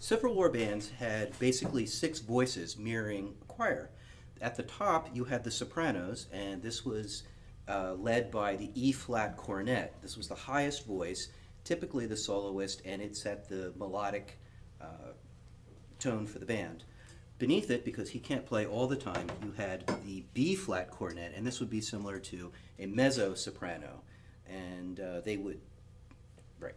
Civil War bands had basically six voices mirroring a choir. At the top, you had the sopranos, and this was led by the E-flat cornet. This was the highest voice, typically the soloist, and it set the melodic tone for the band. Beneath it, because he can't play all the time, you had the B-flat cornet, and this would be similar to a mezzo-soprano. And they would, right.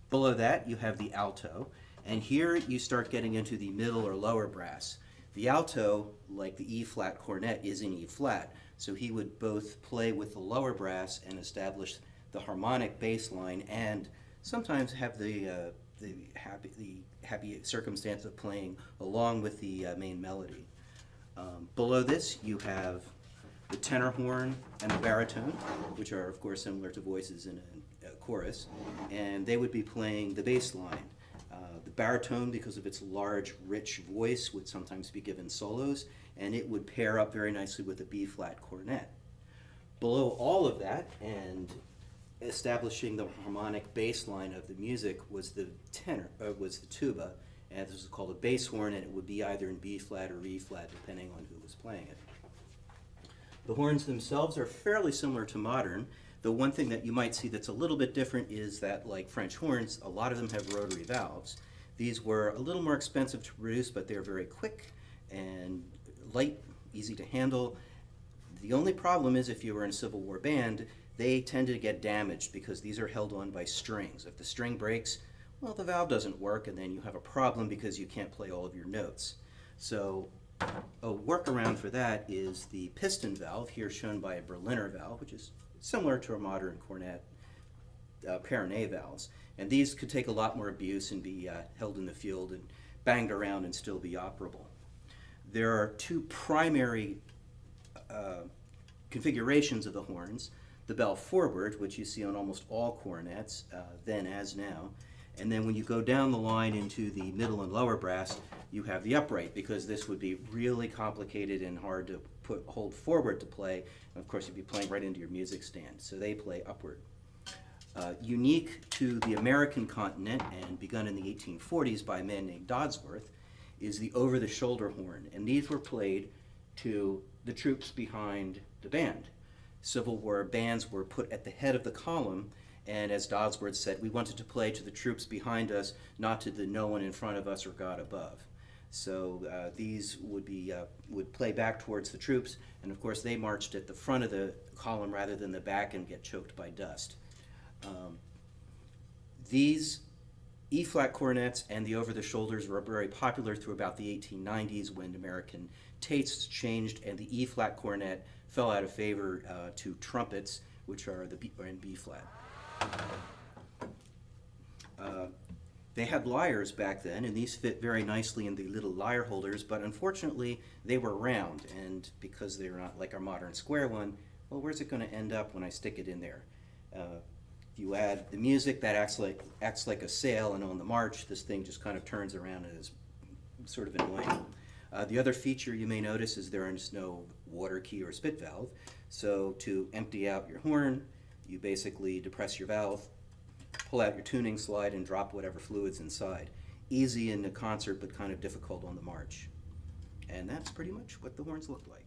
Below that, you have the alto, and here you start getting into the middle or lower brass. The alto, like the E-flat cornet, is in E-flat, so he would both play with the lower brass and establish the harmonic bass line, and sometimes have the happy circumstance of playing along with the main melody. Below this, you have the tenor horn and the baritone, which are of course similar to voices in a chorus, and they would be playing the bass line. The baritone, because of its large, rich voice, would sometimes be given solos, and it would pair up very nicely with the B-flat cornet. Below all of that, and establishing the harmonic bass line of the music, was the was the tuba, and this was called a bass horn, and it would be either in B-flat or E-flat, depending on who was playing it. The horns themselves are fairly similar to modern. The one thing that you might see that's a little bit different is that, like French horns, a lot of them have rotary valves. These were a little more expensive to produce, but they're very quick and light, easy to handle. The only problem is if you were in a Civil War band, they tend to get damaged because these are held on by strings. If the string breaks, well, the valve doesn't work, and then you have a problem because you can't play all of your notes. So a workaround for that is the piston valve, here shown by a Berliner valve, which is similar to a modern cornet Perronnet valves. And these could take a lot more abuse and be held in the field and banged around and still be operable. There are two primary configurations of the horns. The bell forward, which you see on almost all cornets, then as now. And then when you go down the line into the middle and lower brass, you have the upright, because this would be really complicated and hard to hold forward to play. And of course, you'd be playing right into your music stand. So they play upward. Unique to the American continent, and begun in the 1840s by a man named Dodsworth, is the over-the-shoulder horn. And these were played to the troops behind the band. Civil War bands were put at the head of the column, and as Dodsworth said, we wanted to play to the troops behind us, not to the no one in front of us or God above. So these would play back towards the troops, and of course they marched at the front of the column rather than the back and get choked by dust. These E-flat cornets and the over-the-shoulders were very popular through about the 1890s, when American tastes changed and the E-flat cornet fell out of favor to trumpets, which are in B-flat. They had lyres back then, and these fit very nicely in the little lyre holders, but unfortunately they were round, and because they're not like our modern square one, well, where's it going to end up when I stick it in there? If you add the music, that acts like a sail, and on the march, this thing just kind of turns around and is sort of annoying. The other feature you may notice is there is no water key or spit valve, so to empty out your horn, you basically depress your valve, pull out your tuning slide, and drop whatever fluid's inside. Easy in a concert, but kind of difficult on the march. And that's pretty much what the horns looked like.